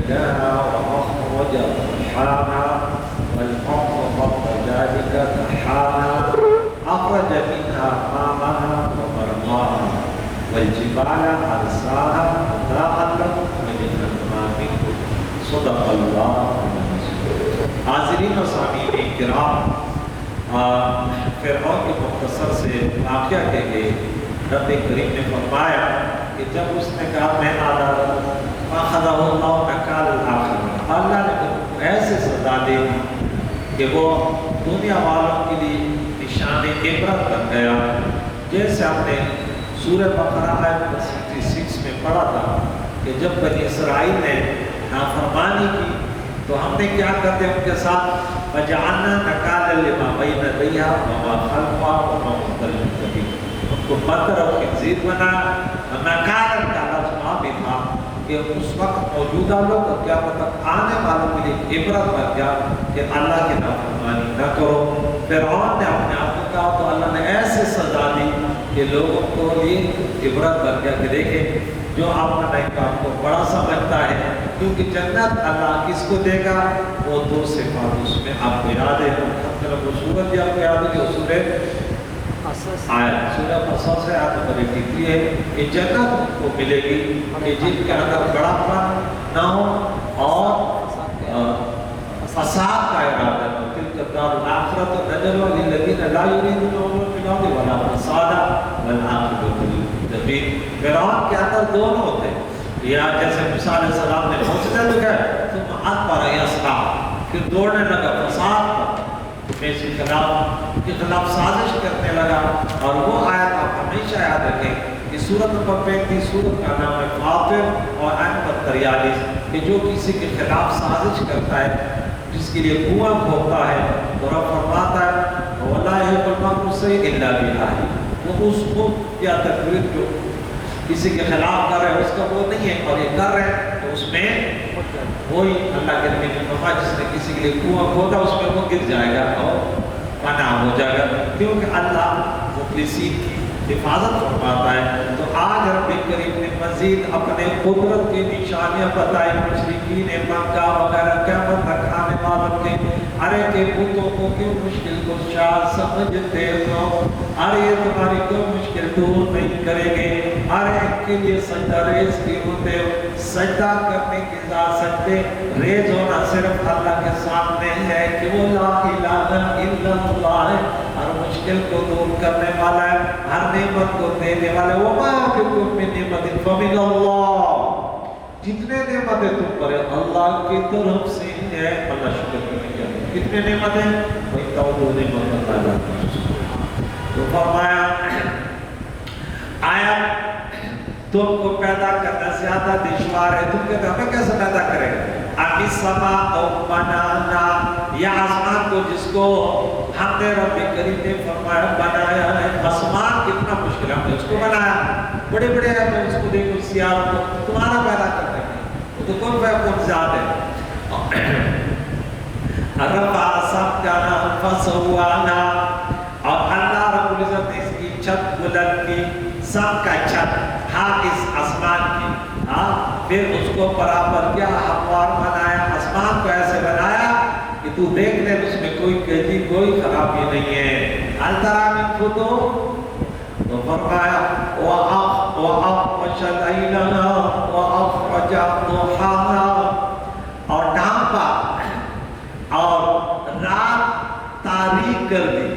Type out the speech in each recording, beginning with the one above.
زينها وأخرج ضحاها والأرض بعد ذلك دحاها أخرج منها ماءها ومرعاها والجبال أرساها متاعا لكم ولأنعامكم صدق الله حاضرین و سامعین کرام، فرعون کے مختصر سے واقعہ کے لیے رب کریم نے فرمایا کہ جب اس نے کہا میں آدھا فَأَخَذَهُ اللَّهُ نَكَالَ الْآخِرَةِ، اللہ نے ایسے سزا دے دی کہ وہ دنیا والوں کے لیے نشان عبرت بن گیا، جیسے ہم نے سورہ بقرہ آیت 66 میں پڑھا تھا کہ جب بنی اسرائیل نے نافرمانی کی تو ہم نے کیا کرتے ان کے ساتھ وَجَعَلْنَا نَكَالًا لِمَا بَيْنَ يَدَيْهَا وَمَا خَلْفَهَا وَمَا مُخْتَلِفٌ، ان کو پتھر اور خنزیر بنایا۔ نَكَالًا کا لفظ وہاں بھی تھا کہ اس وقت موجودہ لوگ اور کیا مطلب آنے والوں کے لیے عبرت بن گیا کہ اللہ کی نافرمانی نہ کرو۔ فرعون نے اپنے آپ کو کہا تو اللہ نے ایسے سزا دی کہ لوگوں کو یہ عبرت بن گیا کہ دیکھیں جو اپنا نہیں کام کو بڑا سمجھتا ہے، کیونکہ جنت اللہ کس کو دے گا، وہ دو صفات اس میں آپ کو یاد ہے، وہ سورت بھی آپ کو یاد ہے کہ سورہ آیت سورہ قصص ہے آیت نمبر 83 ہے کہ جنت ان کو ملے گی کہ جن کے اندر بڑا پن نہ ہو اور فساد کا ارادہ نہ ہو۔ تلک الدار الآخرۃ نجعلها للذین لا یریدون علوا فی الارض ولا فسادا والعاقبۃ للمتقین۔ فرعون کے اندر دونوں ہوتے ہیں، یا جیسے موسیٰ علیہ السلام نے پہنچنے لگا ثم ادبر یسعی، پھر دوڑنے لگا فساد میں سے خلاف سازش کرنے لگا۔ اور وہ آیت آپ ہمیشہ یاد رکھیں کہ سورت نمبر 35 سورت کا نام ہے فاطر اور آیت نمبر 43 کہ جو کسی کے خلاف سازش کرتا ہے، جس کے لیے کنواں کھودتا ہے تو رب فرماتا ہے وَلَا يَحِقُّ الْمَكْرُ السَّيِّئُ إِلَّا بِأَهْلِهِ، وہ اس کو یا تقریر جو کسی کے خلاف کر رہے ہیں اس کا وہ نہیں ہے اور یہ کر رہے ہیں تو اس میں وہی اللہ کے نبی نے فرمایا جس نے کسی کے لیے کنواں کھودا اس میں وہ گر جائے گا اور پناہ ہو جائے گا، کیونکہ اللہ مخلصین کی حفاظت فرماتا ہے۔ تو آج رب کریم نے مزید اپنے قدرت کی نشانیاں بتائی، مشرکین مکہ وغیرہ قیامت تک آنے والوں کے ارے کے بتوں کو کیوں مشکل کشا سمجھتے ہو، ارے یہ تمہاری کوئی مشکل دور نہیں کریں گے، ارے ان کے لیے سجدہ ریز کی ہوتے ہو، سجدہ کرنے کی ذات سجدے ریز ہونا صرف اللہ کے سامنے ہے کہ وہ لا الہ الا اللہ ہے، ہر مشکل کو دور کرنے والا ہے، ہر نعمت کو دینے والا ہے۔ وَمَا بِكُم مِّن نِّعْمَةٍ فَمِنَ اللَّهِ، جتنے نعمتیں تم پر اللہ کی طرف سے ہے، اللہ شکر کرنے کے لیے کتنے نعمتیں وہی تو نعمت اللہ تو فرمایا آیا تم کو پیدا کرنا زیادہ دشوار ہے، تم کہتے ہمیں کیسے پیدا کریں گے؟ ابھی السماء بنانا، یا آسمان کو جس کو ہم نے رب کریم نے فرمایا بنایا ہے، آسمان کتنا مشکل ہے، ہم نے اس کو بنایا، بڑے بڑے ہیں تو اس کو دیکھو سیاروں کو تمہارا پیدا کرتے ہیں، وہ تو کون فیکون ذات ہے۔ رفع سمکنا فسوانا، اور اللہ رب العزت نے اس کی چھت بلند کی، سب کا چھت اس آسمان کی، پھر اس کو برابر کیا ہموار بنایا، آسمان کو ایسے بنایا کہ تو دیکھ لے اس میں کوئی کجی کوئی خرابی نہیں ہے۔ الترا من فطور تو فرمایا وَأَغْطَشَ لَيْلَنَا وَأَخْرَجَ ضُحَاهَا، اور ڈھانپا اور رات تاریک کر دی،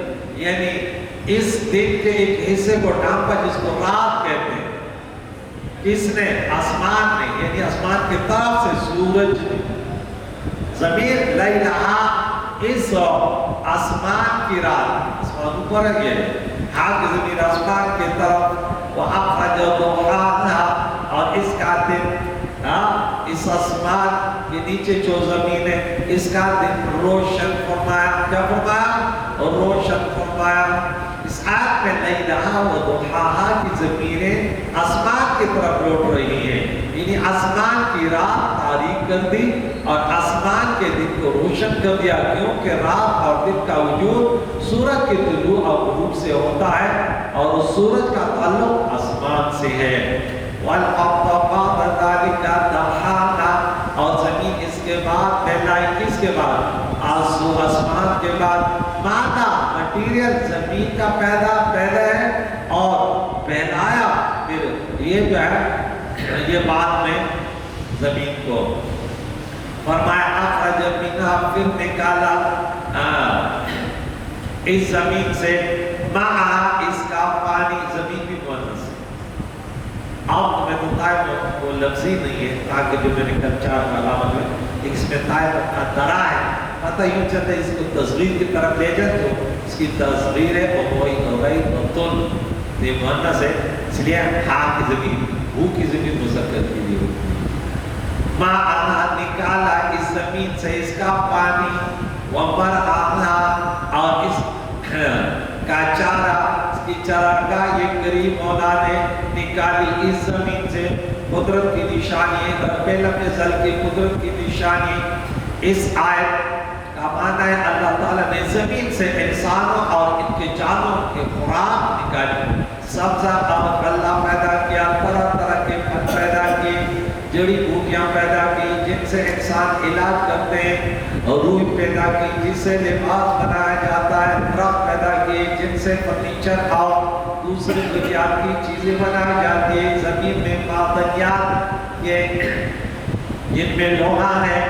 یعنی اس دن کے ایک حصے کو ڈھانپا جس کو رات کہتے ہیں، کس نے؟ آسمان نے، یعنی آسمان کی طرف سے سورج نے، ضمیر لیلہا اس آسمان کی رات، آسمان اوپر ہے یہ ہاں کی ضمیر آسمان کی طرف، وَأَخْرَجَ ضُحَاهَا، اور اس کا دن اس آسمان کے نیچے جو زمین ہے اس کا دن روشن فرمایا، کیا فرمایا؟ روشن فرمایا۔ اس آیت میں لیلہا و ضحاہا کی ضمیریں آسمان کی طرف لوٹ رہی ہیں، یعنی آسمان کی رات تاریک کر دی اور آسمان کے دن کو روشن کر دیا، کیونکہ رات اور دن کا وجود سورج کے طلوع اور غروب سے ہوتا ہے اور اس سورج کا تعلق آسمان سے ہے۔ وَالْأَرْضَ بَعْدَ ذَلِكَ دَحَاهَا، اور زمین کے بعد مادہ مٹیریل زمین کا پیدا ہے اور پھیلایا پھر یہ جو ہے یہ بعد میں زمین کو فرمایا اخرج منها پھر نکالا اس زمین سے معها اس کا پانی زمین بھی مؤنث ہے. اب میں تو طائب وہ لفظی نہیں ہے تاکہ جو میں نے کل 4 علامت میں اس میں طائب اپنا درا ہے پتہ یوں چلتا ہے اس کو تصغیر کی طرف لے جائے تو اس کی تصغیر ہے اور وہی غیر وطن یہ مؤنث ہے اس لیے ہا کی زمین ہو کی زمین مذکر کے لیے ہوتی ہے. ماء نکالا اس زمین سے اس کا پانی ومرعاها اور اس کا چارہ اس کی چراگاہ یہ کریم مولا نے نکالی اس زمین سے. قدرت کی نشانی رب العزت کی قدرت کی نشانی اس آیت کا معنی ہے اللہ تعالیٰ نے زمین سے انسانوں اور ان کے جانوں کے خوراک نکالی. سبزہ اور اللہ پیدا کیا طرح طرح کے پھل پیدا کیے جڑی بوٹیاں پیدا کی جن سے انسان علاج کرتے ہیں اور روح پیدا کی جس سے لباس بنایا جاتا ہے درخت پیدا کیے جن سے فرنیچر اور دوسری بنیادی چیزیں بنائی جاتی ہیں. زمین میں معدنیات یہ جن میں لوہا ہے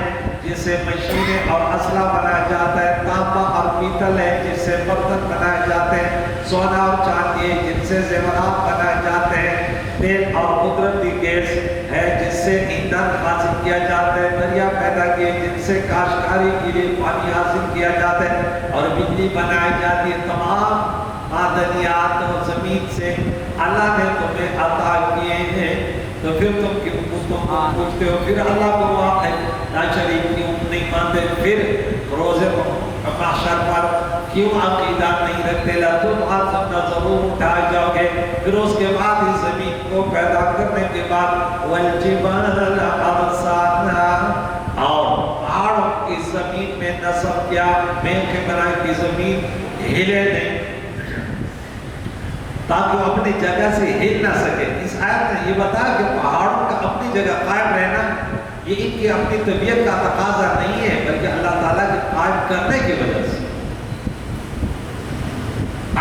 جس سے مشینیں اور اسلحہ بنایا جاتا ہے. تانبا اور پیتل ہے جس سے برتن بنائے جاتے ہیں. سونا اور چاندی ہے جن سے زیورات بنائے جاتے ہیں. تیل اور قدرتی گیس ہے جس سے ایندھن حاصل کیا جاتا ہے. دریا پیدا کیے جن سے کاشتکاری کے لیے پانی حاصل کیا جاتا ہے اور بجلی بنائی جاتی ہے. تمام معدنیات اور زمین سے اللہ نے تمہیں عطا کیے ہیں تو پھر تم کیوں پوچھتے ہو پھر اللہ کو واحد لا شریک کیوں نہیں مانتے پھر روز محشر پر کیوں عقیدہ نہیں رکھتے لا تم آسمنا ضرور اٹھائے جاؤ گے. پھر اس کے بعد اس زمین کو پیدا کرنے کے بعد والجبال ارسالنا اور پہاڑوں کی زمین میں نصب کیا میل کے بنائے کی زمین ہلے نہیں تاکہ وہ اپنی جگہ سے ہل نہ سکے. اس آیت نے یہ بتایا کہ پہاڑوں کا اپنی جگہ قائم رہنا یہ ان کی اپنی طبیعت کا تقاضا نہیں ہے بلکہ اللہ تعالیٰ کے قائم کرنے کی وجہ سے.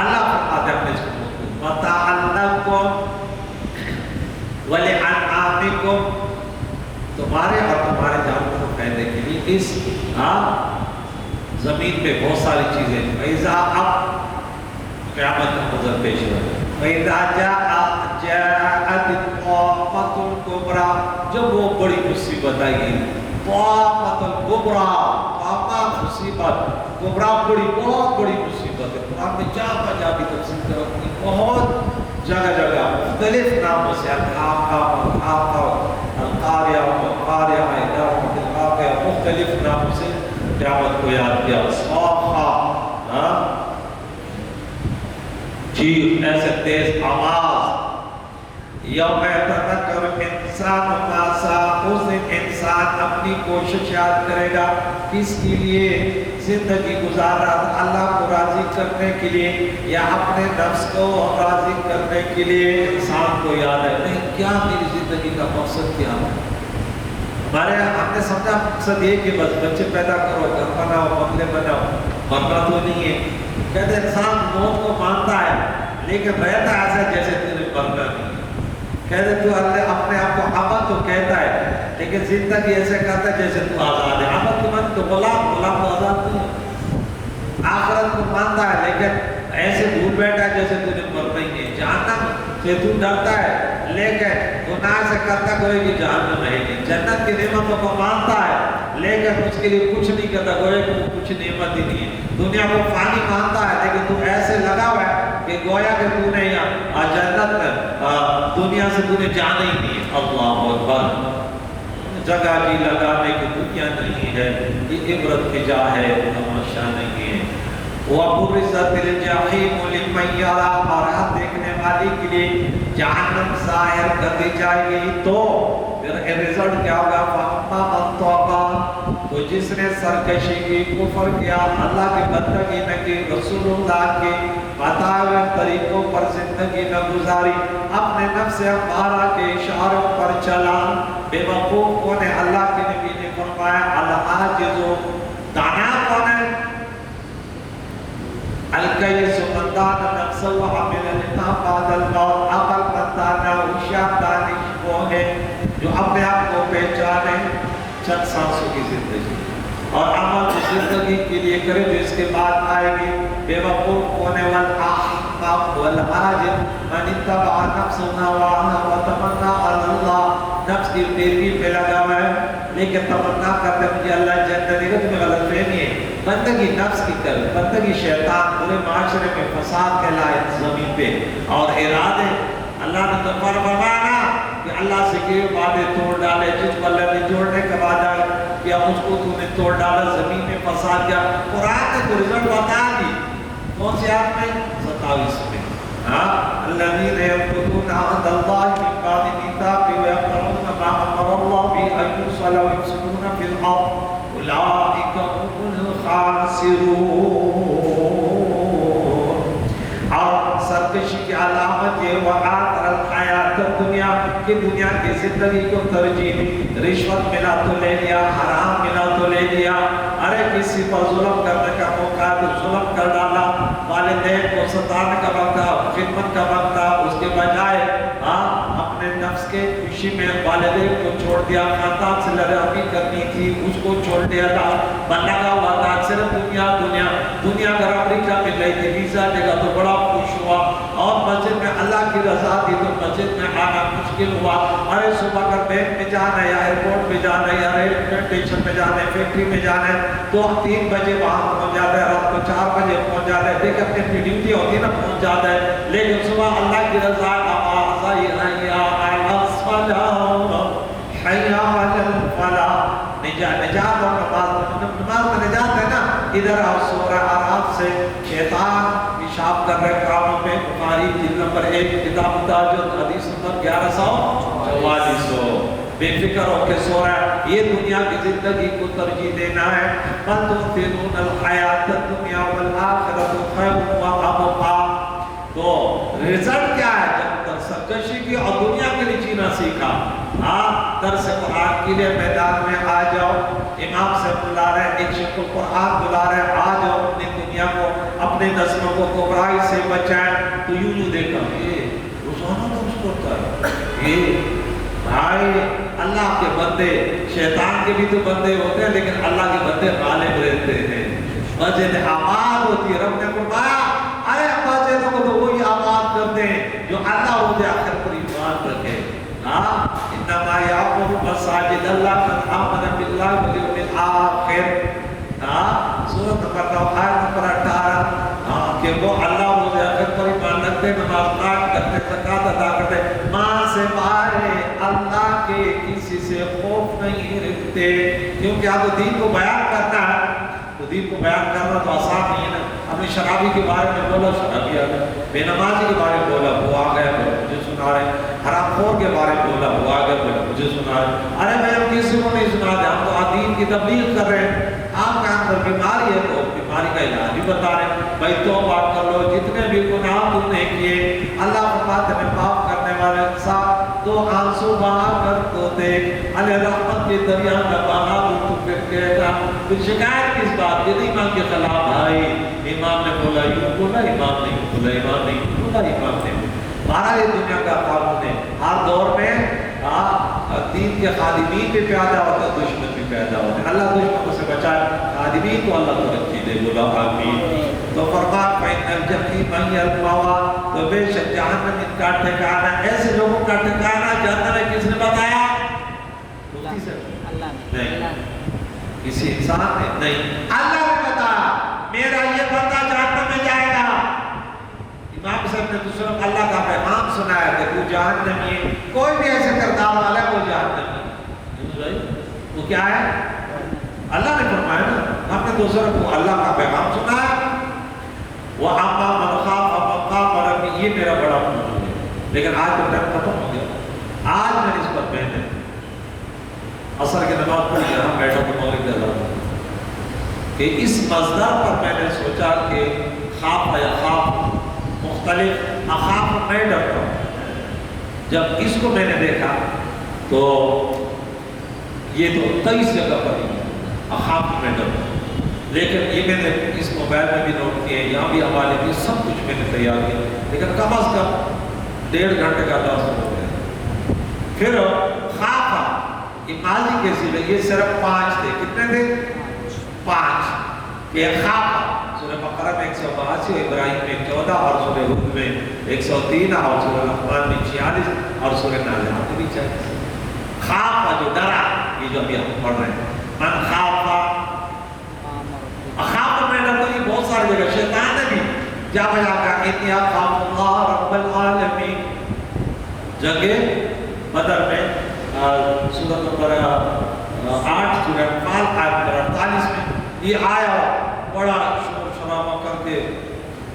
اللہ فرماتے ہیں اپنے متاعا لکم ولانعامکم تمہارے اور تمہارے جانوروں کو فائدے کے لیے اس زمین پہ بہت ساری چیزیں فیضا اب قیامت کا منظر پیش ہوا ہے. وَإِذَا جَاءَتِ الطَّامَّةُ الْكُبْرَى جب وہ بڑی مصیبت آئی گی طامۃ الکبریٰ طامہ مصیبت کبریٰ بڑی بہت بڑی مصیبت ہے. قرآن میں جا بھی تفسیر کرتی بہت جگہ جگہ مختلف ناموں سے القاریہ والقاریہ مختلف ناموں سے قیامت کو یاد کیا. چیخ ایسے تیز آواز یوم یتذکر انسان ما سعی اس دن انسان اپنی کوشش یاد کرے گا کس کے لیے زندگی گزار رہا تھا اللہ کو راضی کرنے کے لیے یا اپنے نفس کو راضی کرنے کے لیے. انسان کو یاد ہے نہیں کیا میری زندگی کا مقصد کیا ہے. ہمارے ہم نے سمجھا مقصد یہ کہ بس بچے پیدا کرو گھر بناؤ بنگلے بناؤ مرنا تو نہیں ہے. کہتے انسان موت کو مانتا ہے لیکن رہتا ایسا جیسے تیرے مرنا نہیں. کہتے تو اللہ اپنے آپ کو عبد تو کہتا ہے لیکن زندگی ایسے کرتا ہے جیسے تو آزاد ہے. عبد تو من تو غلام تو آزاد نہیں ہے. آخرت کو مانتا ہے لیکن ایسے بھول بیٹھا ہے جیسے تجھے مرنا ہی ہے. جہنم سے تو ڈرتا ہے لیکن گناہ سے کرتا کوئی کہ جہنم ہے نہیں. جنت کی نعمتوں کو مانتا ہے لیکن اس کے لیے کچھ نہیں کرتا گویا کہ وہ کچھ نعمت ہی نہیں ہے. دنیا کو فانی مانتا ہے لیکن تو ایسے لگا ہوا ہے کہ گویا کہ تو نے یہاں جنت میں دنیا سے تو نے جانا ہی نہیں ہے. اللہ اکبر. جگہ جی لگانے کی دنیا نہیں ہے. یہ عبرت کی جا ہے تماشا نہیں ہے. وَبُرِّزَتِ الْجَحِيمُ لِمَنْ يَرَىٰ اور حق دیکھنے والی کے لیے جہنم ظاہر کر دی جائے گی تو پھر رزلٹ کیا ہوگا فَأَمَّا مَنْ طَغَىٰ تو جس نے سرکشی کی کفر کیا اللہ کی بندگی نہ کی رسول اللہ کے بتائے ہوئے طریقوں پر زندگی نہ گزاری اپنے نفس امارہ کے اشاروں پر چلا بے وقوف کون ہے. اللہ کے نبی نے فرمایا العاجز دانا کون ہے الکیس من دان نفس و عمل لما بعد الموت، عقل مند دانا ہوشیار دانش وہ ہے جو اپنے آپ کو پہچانے چند سانسوں کی زندگی اور عمل جو زندگی کے لیے کرے جو اس کے بعد آئے گی. بے وقوف ہونے والاحمق والعاجز من اتبع نفس هواها وتمنى على الله، نفس کی پیروی پہ لگا ہوا ہے لیکن تمنا کرتے مجھے اللہ جنت دے گا. تمہیں غلط فہمی ہے. بندگی نفس کی کر، بندگی شیطان پورے معاشرے میں فساد پھیلائے زمین پہ اور ارادے. اللہ نے تو فرمایا کہ اللہ سے کہ وعدے توڑ ڈالے جس کو اللہ نے جوڑنے کا وعدہ کیا مجھ کو تو نے توڑ ڈالا، زمین میں فساد کیا. قرآن نے تو رزلٹ بتا دی. کون سی آیت میں؟ 27 میں. الذين ينقضون عهد الله من بعد ميثاقه ويقطعون ما امر الله به ان يوصل ويفسدون في الارض اولئك هم الخاسرون. اور سرکشی کی علامت یہ وآخر الحیات دنیا کہ دنیا کی زندگی کو ترجیح، رشوت ملا تو لے لیا، حرام ملا تو لے لیا. ارے کسی پر ظلم کرنے کا موقع تو ظلم کر ڈالا، والدین کو ستانے کا وقت، خدمت کا وقت، اس کے بجائے اپنے نفس کے خوشی میں والدین کو چھوڑ دیا، خاندان سے لڑائی کرنی تھی اس کو چھوڑ دیا تھا. بندہ کا ہوا تھا صرف دنیا دنیا دنیا. اگر امریکہ میں گئی تھی ویزا دے گا تو بڑا خوش ہوا اور مسجد میں اللہ کی رضا دی تو مسجد میں آنا مشکل ہوا. ارے صبح اگر بینک میں جانا ہے یا ایئرپورٹ میں جانا ہے یا ریلوے اسٹیشن میں جانا ہے، فیکٹری میں جانا ہے تو 3 بجے وہاں پہنچ جاتا ہے، رات کو 4 بجے پہنچ جاتا ہے. دیکھ اپنی ڈیوٹی ہوتی ہے نا پہنچ جاتا ہے. لیکن صبح اللہ کی رضا آواز آئی حیا علی الصلاۃ حیا علی الفلاح. نجات اور نماز میں نجات ہے نا. ادھر آؤ سورہ اعراف سے شیطان پیشاب کر رہے کاموں میں. بخاری جلد نمبر 1 کتاب التہجد حدیث نمبر 1144. بے فکر ہو کے سو رہا ہے. یہ دنیا کی زندگی کو ترجیح دینا ہے. بل تؤثرون الحیاۃ الدنیا والآخرۃ خیر وابقیٰ. تو رزلٹ کیا ہے؟ جب تک سرکشی کی اور دنیا کے لیے جینا سیکھا. درس قرآن کے لیے میدان میں آ جاؤ. امام سے بلا رہے، ایک شیخ القرآن بلا رہے، آ جاؤ اپنی دنیا کو، اپنے نسلوں کو گمراہی سے بچائیں. تو یوں دیکھا یہ روزانہ تو اس کو ہوتا ہے. یہ بھائی اللہ کے بندے، شیطان کے بھی تو بندے ہوتے ہیں لیکن اللہ کے بندے غالب رہتے ہیں. مسجد آباد ہوتی ہے. رب نے فرمایا ارے مسجدوں کو تو وہی آباد کرتے ہیں جو اللہ روز آخر پر ایمان رکھے. انما یعمر مساجد اللہ من آمن باللہ والیوم الآخر. سورۃ نمبر 9 آیت نمبر 18 کہ وہ اللہ روز آخر پر ایمان رکھتے، نماز قائم کرتے، زکات ادا کرتے، ماں سے مارے اللہ کے کسی سے خوف نہیں رکھتے. کیونکہ آپ دین کو بیان کرنا ہے تو دین کو بیان کرنا تو آسان نہیں ہے نا. ہم نے شرابی کے بارے میں بولا، شرابی آ گیا. بے نمازی کے بارے میں بولا، وہ آ گیا، مجھے سنا رہے. حرام خور کے بارے میں بولا، وہ آ گیا، مجھے سنا رہے. ارے میں ہم کسی کو نہیں سنا دیں، ہم تو دین کی تبلیغ کر رہے ہیں. آپ کا اندر بیماری ہے تو بیماری کا علاج بھی بتا رہے ہیں. بھائی توبہ کر لو، جتنے بھی گناہ تم نے کیے اللہ فرماتا ہے معاف کرنے والے انسان تو آنسو بہا کر تو دیکھ علی رحمت کے دریا میں بہا تو پھر کہتا پھر شکایت کس بات کی؟ امام کے خلاف. بھائی امام نے بولا یوں بولا، امام نے یوں بولا، امام نے یوں بولا، امام نے ہمارا یہ دنیا کا قانون ہے. ہر دور میں دین کے خادمین بھی پیدا ہوتے ہیں، دشمن بھی پیدا ہوتے ہیں. اللہ دشمنوں سے بچائے، خادمین کو اللہ ترقی دے. بولا آمین. تو فرمان فإن الجحیم هی المأویٰ، تو بے شک جہنم ان کا ٹھکانہ. ایسے لوگوں کا ٹھکانہ جہنم ہے. کس نے بتایا؟ نہیں کسی انسان نے نہیں، اللہ نے بتایا میرا یہ بندہ جہنم میں جائے گا. امام صاحب نے دوسروں اللہ کا پیغام سنایا کہ تو جہنمی ہے. کوئی بھی ایسے کردار والا ہے وہ جہنمی ہے. وہ کیا ہے؟ اللہ نے فرمایا نا. ہم نے دوسروں کو اللہ کا پیغام سنایا. وہ اما من خاف مقام ربہ، یہ میرا بڑا موضوع ہے لیکن آج تو ٹائم ختم ہو گیا. آج میں اس پر میں نے عصر کی نماز پڑھی، یہاں بیٹھا تو مولوی دے رہا کہ اس مصدر پر میں نے سوچا کہ خواب یا خواب مختلف. اخاف میں ڈرتا ہوں. جب اس کو میں نے دیکھا تو یہ تو 23 جگہ پر ہی اخاف میں ڈرتا ہوں. لیکن یہ میں نے اس موبائل میں بھی نوٹ کیے ہیں، یہاں بھی حوالے کی، سب کچھ میں نے تیار کیا، لیکن کم از کم 1.5 گھنٹے کا درس ہو گیا۔ پھر خافا، یہ ماضی کے سیغے، یہ صرف 5 تھے، کتنے تھے؟ 5 کہ خافا سورہ بقرہ میں 182 اور ابراہیم میں 14 اور سورہ ہود میں 103 اور سورہ رحمان میں 46 اور سورہ نازعات میں 40۔ خافا جو ڈرا، یہ جو ابھی ہم پڑھ رہے ہیں، من خافا، خافا میں ڈرتا، یہ بہت ساری جگہ شیطان نے بھی جا بجا کہا انی اخاف اللہ رب العالمین۔ جنگ بدر میں سورۃ نمبر 8 سورہ انفال آیت نمبر 48 میں یہ آیا، بڑا شور شرابہ کر کے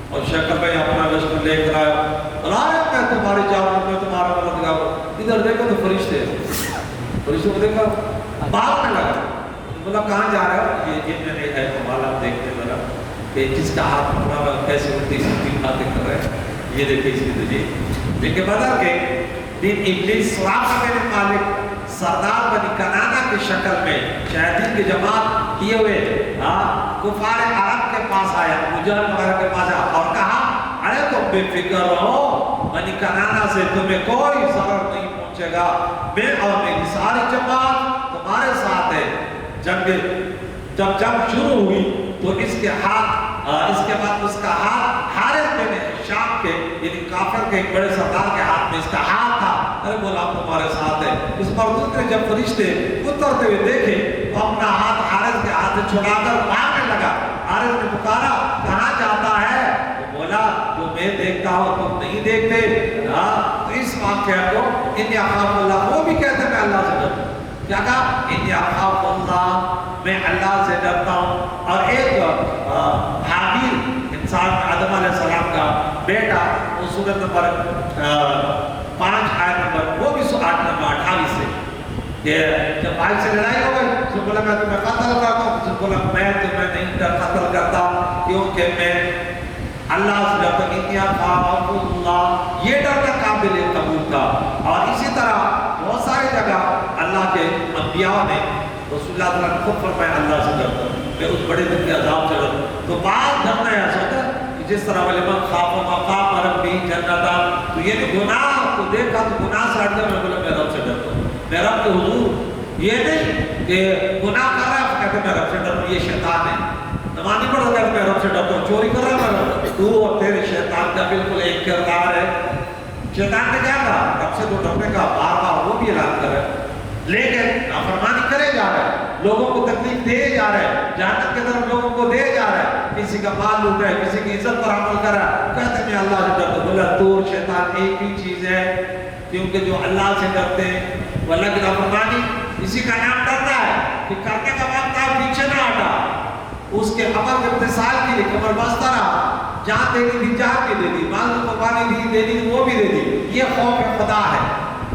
اور شکل میں اپنا لشکر لے کر آیا، اللہ میں تمہاری جان میں تمہارا مددگار ہوں۔ ادھر دیکھو تو فرشتے کو دیکھا، بھاگنے لگا، بولا کہاں جا رہا ہے؟ یہ جن میں ہے حوالہ دیکھنے لگا کہ جس کا ہاتھ پکڑا ہوا کیسے الٹی سیدھی باتیں کر رہے ہیں، یہ دیکھیں اس کی تجھے۔ لیکن بدر کے دن ابلیس سراغ میں مالک سردار بنی کنانہ کی شکل میں شیاطین کی جماعت کیے ہوئے کفار عرب کے پاس آیا، مجاہد وغیرہ کے پاس آیا اور کہا ارے تم بے فکر رہو، بنی کنانہ سے تمہیں کوئی ضرر نہیں پہنچے گا، میں اور میری ساری جماعت تمہارے ساتھ ہے۔ جب جنگ شروع ہوئی تو اس کے بعد اس کا ہاتھ حارث بن شام کے یعنی کافر کے ایک بڑے سردار کے ہاتھ میں اس کا ہاتھ تھا۔ ارے بولا ہم تمہارے ساتھ ہے۔ اس مردود نے جب فرشتے اترتے ہوئے دیکھے تو اپنا ہاتھ حارث کے ہاتھ سے چھڑا کر بھاگنے لگا۔ حارث نے پکارا کہاں جاتا ہے؟ وہ بولا جو میں دیکھتا ہوں تم نہیں دیکھتے۔ تو اس واقعہ کو انی اخاف اللہ، وہ بھی کہتے ہیں میں اللہ سے ڈرتا ہوں۔ کیا کہا؟ انی اخاف اللہ، میں اللہ سے ڈرتا ہوں۔ اور ایک حابیل انسان آدم علیہ السلام کا بیٹا، وہ سورۃ نمبر 5 آیت نمبر، وہ بھی 8 نمبر 28 سے کہ جب بھائی سے لڑائی ہو گئی تو بولا میں تمہیں قتل کرتا ہوں، تو بولا میں تمہیں نہیں قتل کرتا کیونکہ میں اللہ سے ڈرتا ہوں۔ انی اخاف اللہ، یہ ڈر کا قابل قبول تھا۔ اور اسی طرح بہت ساری جگہ اللہ کے انبیاء نے رسول اللہ صلی اللہ علیہ وسلم خود فرمایا اللہ سے ڈرتا ہوں، میں اس بڑے دن کے عذاب سے ڈرتا ہوں۔ تو بعض ڈرنا ایسا ہوتا ہے کہ جس طرح وَلِمَنْ خَافَ مَقَامَ رَبِّهِ جَنَّتَانِ، تو یہ نہیں گناہ کو دیکھا تو گناہ سے ہٹ جائے، میں بولا میں رب سے ڈرتا ہوں، میں رب کے حضور، یہ نہیں کہ گناہ کر رہا ہے کہتے میں رب سے ڈرتا ہوں، یہ شیطان ہے۔ نماز نہیں پڑھتا ہے میں رب سے ڈرتا ہوں، چوری کر رہا ہے تو اور تیرے شیطان کا بالکل ایک کردار ہے۔ شیطان نے کیا کہا؟ رب سے تو ڈرنے کا بار بار وہ بھی اعلان کر رہا ہے، لیکن نافرمانی کرے جا رہا ہے، لوگوں کو تکلیف دے جا رہا ہے، جہنم کی طرف لوگوں کو دے جا رہا ہے، کسی کا مال لوٹ رہا ہے، کسی کی عزت پر عمل کر رہا ہے، کہتے ہیں اللہ سے ڈرتا ہوں۔ بولا تو شیطان ایک ہی چیز ہے، کیونکہ جو اللہ سے ڈرتے ہیں وہ اللہ کی نافرمانی اسی کا نام ڈرتا ہے کہ کرنے کا وقت آپ پیچھے نہ ہٹا، اس کے عمل کے امتثال کے لیے کمر بستہ رہا، جان دینی تھی جان بھی دے دی، مال کو پانی بھی دینی تھی وہ بھی دے دی، یہ خوف خدا ہے۔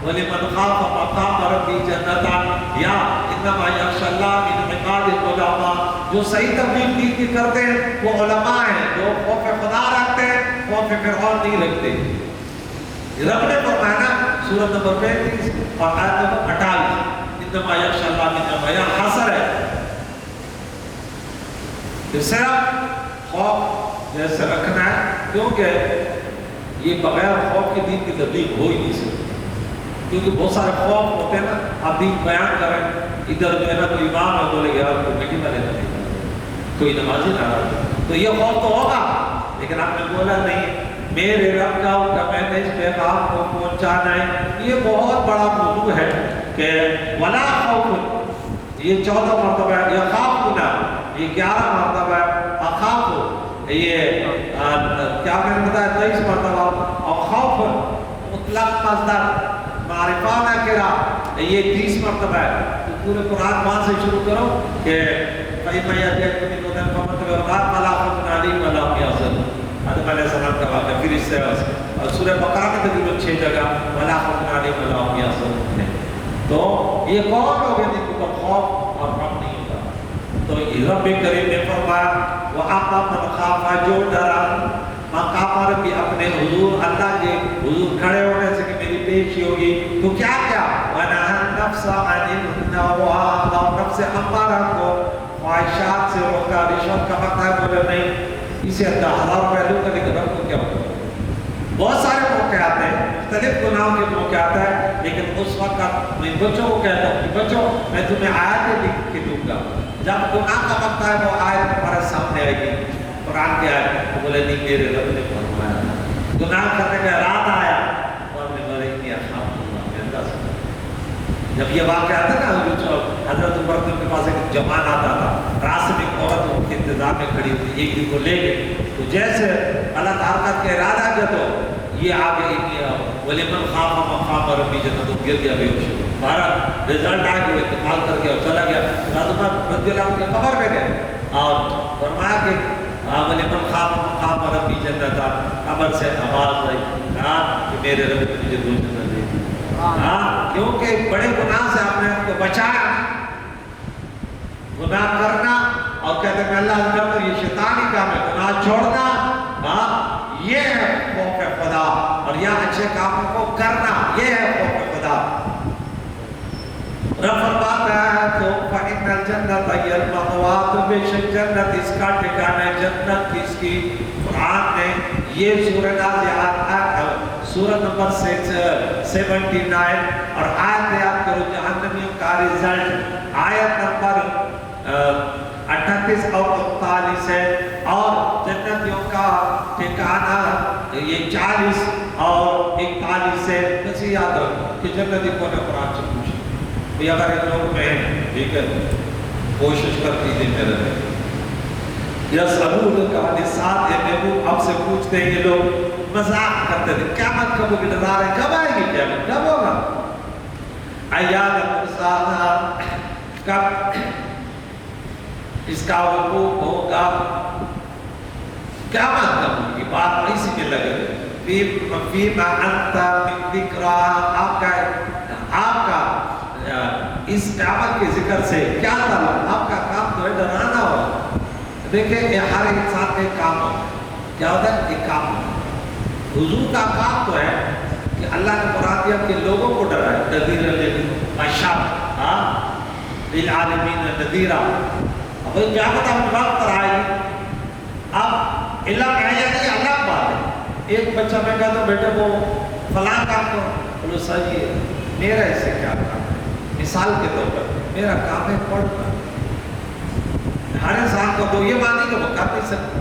وَلِمَنْ خَافَ مَقَامَ رَبِّهِ جَنَّتَانِ، یا انما یخشی اللہ من عباد العلماء، جو صحیح تبلیغ دین کی کرتے ہیں وہ علماء ہیں، جو خوف خدا رکھتے ہیں، خوف فرعون نہیں رکھتے۔ رب نے فرمایا سورۃ نمبر 35 اور آیت نمبر 28، انما یخشی اللہ من عباد، یہاں حصر ہے کہ صرف خوف جیسے رکھنا ہے، کیونکہ یہ بغیر خوف کے دین کی تبلیغ ہو ہی نہیں سکتی، کیونکہ بہت سارے خوف ہوتے ہیں نا، آپ دین بیان کریں، ادھر جو ہے نا کوئی امام ہے بولے گا یار کوئی میٹنگ والے نہیں، کوئی نمازی نہ رہا، تو یہ خوف تو ہوگا، لیکن آپ نے بولا نہیں میرے رب کا میں نے اس پیغام کو پہنچانا ہے۔ یہ بہت بڑا موضوع ہے کہ ولا خوف، یہ 14 مرتبہ ہے، یہ خوف نہ، یہ 11 مرتبہ ہے، اخاف یہ کیا میں نے بتایا 23 مرتبہ، اور خوف مطلق مصدر معرفہ نہ کرا یہ 30 مرتبہ ہے۔ تو پورے قرآن وہاں سے شروع کرو کہ فَإِمَّا يَأْتِيَكُم مِّنْ هُدًى فَاتَّبِعُوهُ فَلَا خَوْفٌ عَلَيْهِمْ وَلَا هُمْ يَحْزَنُونَ، آدم علیہ السلام کا واقعہ، پھر اس سے اور سورہ بقرہ میں تقریباً 6 جگہ وَلَا خَوْفٌ عَلَيْهِمْ وَلَا هُمْ يَحْزَنُونَ ہے۔ تو یہ کون لوگ ہیں جن کو خوف اور غم نہیں ہوتا؟ تو رب کریم نے فرمایا وَأَمَّا مَنْ خَافَ، جو ڈرا مقام ربی، اپنے حضور اللہ کے حضور کھڑے ہونے سے کہ میری پیشی ہوگی، تو کیا کیا؟ وَنَهَا النَّفْسَ عَنِ الْهَوَىٰ، اور نفس امارہ کو خواہشات سے روکا. رشوت کا وقت ہے بولے نہیں اسے 10,000 روپے لوں گا لیکن رب کو کیا ہوگا. بہت سارے موقعات ہیں, مختلف گناہوں کے موقعات ہیں, لیکن اس وقت میں بچوں کو کہتا ہوں کہ بچوں میں تمہیں آیتیں لکھ کے دوں گا. جب گناہ کا وقت ہے وہ آیت ہمارے سامنے آئے گی, قرآن کی آیت. تو بولے نہیں میرے رب نے فرمایا. گناہ کرنے کا ارادہ آیا اور میں بولے کہ جب یہ واقعہ آتا نا, حضرت عمر کے پاس ایک جوان آتا تھا, راستے میں ایک عورت ان کے انتظار میں کھڑی ہوتی, ایک دن کو لے گئے. تو جیسے اللہ تعالیٰ کا ارادہ کیا تو یہ آگے ولیمن خاف مقام ربی جنت گر گیا بے ہوش. بہرحال رزلٹ آ گیا, استعمال کر کے اور چلا گیا. حضرت عمر رضی اللہ عنہ کے قبر میں گئے اور فرمایا کہ ولیمن خاف مقام ربی جنت, قبر سے آواز آئی کہا کہ میرے رب نے مجھے دو جنت دے دی. کیونکہ بڑے گناہ سے آپ نے آپ کو بچایا. گناہ کرنا اور کہتے ہیں اللہ اندر تو یہ شیطانی کام ہے, گناہ چھوڑنا یہ ہے خوف خدا, اور یا اچھے کاموں کو کرنا یہ ہے خوف خدا. رب فرماتا ہے تو فَإِنَّ الْجَنَّةَ هِيَ الْمَأْوَىٰ, تو بے شک جنت اس کا ٹھکانہ ہے. جنت کس کی؟ قرآن نے یہ سورہ نازعات سورہ نمبر 79 اور آیت یاد کرو جہنمیوں کا رزلٹ آیت نمبر 38 اور 39 ہے, اور جنتیوں کا ٹھکانہ یہ 40 اور 41 ہے. بس یاد رکھو کہ جنتی کو نے قرآن سے پوچھا بھی اگر ایک لوگ میں ٹھیک ہے کوشش کرتی تھی میرے یا ضرور کہا کہ ساتھ ہے محبوب اب سے پوچھتے ہیں یہ لوگ مذاق کرتے تھے قیامت کب ہوگی, نظارے کب آئے گی, قیامت کب ہوگا, ایام مرسالہ کب اس کا وقوع ہوگا, قیامت کب ہوگی. بات بڑی سی میں لگے فیما انت من ذکرہ, آپ کا اس قیامت کے ذکر سے کیا تعلق, آپ کا کام تو ہے ڈرانا ہو. دیکھیں ہر انسان کا ایک کام ہوتا ہے, کیا ہوتا ہے, ایک کام ہوتا ہے. حضور کا کام تو ہے کہ اللہ نے قرآن دیا کہ لوگوں کو ڈرائے, نذیرا للبشر للعالمین نذیرا. اب قیامت اب وقت پر آئے گی, اب اللہ کہے یا نہیں اللہ بات ہے. ایک بچہ میں کہتا ہوں بیٹے وہ فلاں کام کرو, بولو سر یہ میرا اس سے کیا کام ہے. مثال کے طور پر میرا کام ہے پڑھنا. ہر انسان کو تو یہ مانی کہ وہ کر نہیں سکتا,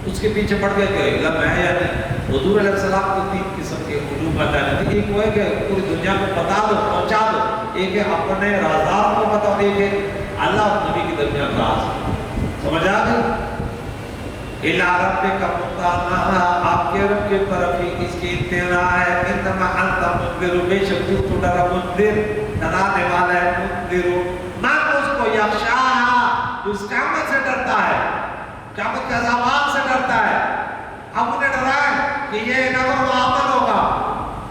اس کے پیچھے پڑ گیا کہ علم ہے یا نہیں. حضور علیہ السلام کو 3 قسم کے علوم بتانے تھے. ایک وہ ہے کہ پوری دنیا کو بتا دو, پہنچا دو. ایک ہے اپنے رازدار کو بتاؤ, ایک ہے اللہ اور نبی کے درمیان راز. سمجھ آ گئی. اِلَىٰ رَبِّكَ مُنتَهَاهَا, آپ کے رب کی طرف ہی اس کی انتہا ہے. اِنَّمَا أَنْتَ مُنذِرُ, بے شک تو ڈرا منذر, ڈرانے والا ہے. منذر مَنْ, اس کو یخشاها, اس قیامت سے ڈرتا ہے, قیامت کے عذابات سے ڈرتا ہے. اب انہیں ڈرائے کہ یہ نظر و عمل ہوگا,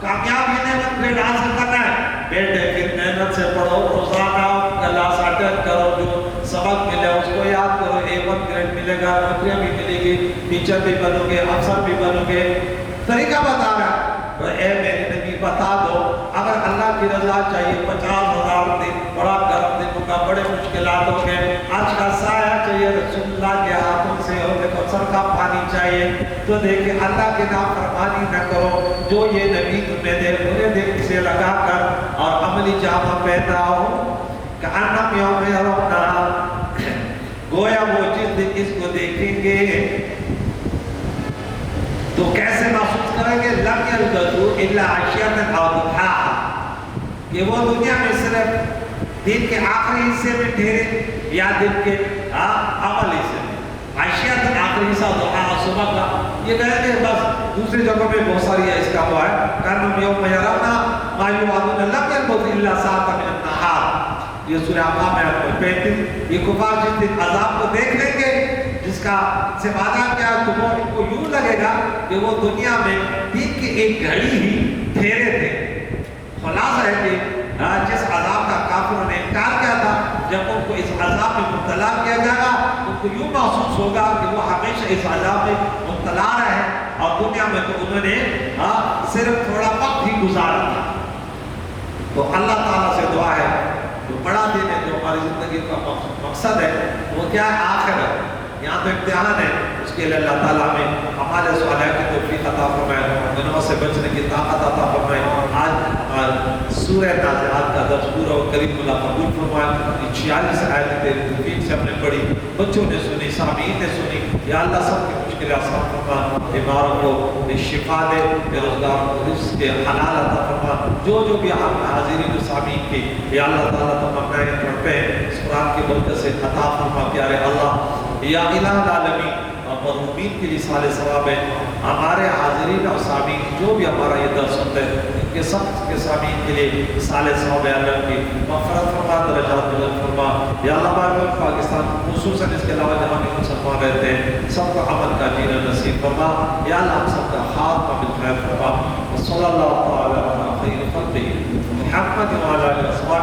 کامیابی نعمت گریڈ حاصل کرنا ہے. بیٹے پھر محنت سے پڑھو, روزانہ کلاس اٹینڈ کرو, جو سبق ملے اس کو یاد کرو. A1 گریڈ ملے گا, نوکریاں بھی ملے گی, ٹیچر بھی بنو گے, افسر بھی بنو گے. طریقہ بتا رہا ہے. اے میرے نبی بتا دو, اگر اللہ کی رضا چاہیے 50,000 دن بڑا گرم دن کا, بڑے مشکلاتوں کے آج کا سایہ چاہیے رسول اللہ کے ہاتھوں سے, اور دیکھو سرکا پانی چاہیے, تو دیکھیں اللہ کے نافرمانی نہ کرو. جو یہ نبی تمہیں دے پورے دن سے لگا کر اور عملی جامہ پہنا ہو, کأنم یوم یرونہا, گویا وہ جس دن اس کو دیکھیں گے تو کیسے محسوس کریں گے. لم یلبثوا الا عشیۃ او ضحاہا, کہ وہ دنیا میں صرف دن کے آخری حصے میں ٹھہرے یا دن کے اول حصے میں. عشیۃ آخری حصہ, ضحاہا صبح کا, یہ کہیں گے بس. دوسری جگہوں میں بہت ساری ہے اس کا وہ ہے کأنم یوم یرونہا ما یوعدون لم یلبثوا الا ساعۃ من النہار. یہ سورہ آقا میں آپ کو 35. یہ کفار جس دن عذاب کو دیکھ لیں گے جس کا سے وعدہ کیا, تو وہ ان کو یوں لگے گا کہ وہ دنیا میں دن کی ایک گھڑی ہی ٹھہرے تھے. خلاصہ ہے کہ جس عذاب کا کافروں نے انکار کیا تھا, جب ان کو اس عذاب میں مبتلا کیا جائے گا ان کو یوں محسوس ہوگا کہ وہ ہمیشہ اس عذاب میں مبتلا رہے, اور دنیا میں تو انہوں نے صرف تھوڑا وقت ہی گزارا تھا. تو اللہ تعالیٰ سے دعا ہے جو بڑا دن ہے, جو ہمارے ہماری زندگی کا مقصد ہے وہ کیا ہے؟ آخرت. یہاں تو امتحان ہے، اس کے لیے اللہ تعالیٰ میں ہمارے صالح کی توفیق عطا فرمائے، گناہوں سے بچنے کی طاقت عطا فرمائے. آج سورہ نازعات کا درس پورا و کریم اللہ قبول فرمائے. 46 آیتیں تیری توفیق سے ہم نے پڑھی، بچوں نے سنی، سامعین نے سنی. یا اللہ سب کی مشکلیں آسان فرما، بیماروں کو شفا دے، بے روزگاروں کو رزق کے حلال عطا فرما. جو بھی حاضرین و سامعین کی یا اللہ تعالیٰ تمنائیں پڑھتے ہیں اس قرآن کی برکت سے عطا فرما. پیارے اللہ یا الہ العالمین، مرحومین کے لیے سال ثواب ہے. ہمارے حاضرین اور سامعین جو بھی ہمارا یہ درس سنتے ہیں ان کے سب کے سامعین کے لیے سال ثواب ہے. اللہ کی مغفرت فرما، درجات بلند فرما. یا اللہ بارک پاکستان خصوصاً اس کے علاوہ جہاں بھی مسلمان رہتے ہیں سب کو عمل کا جینا نصیب فرما. یا اللہ ہم سب کا خاتمہ بالخیر فرما. صلی اللہ تعالی علی خیر خلقہ محمد وعلی آلہ وصحبہ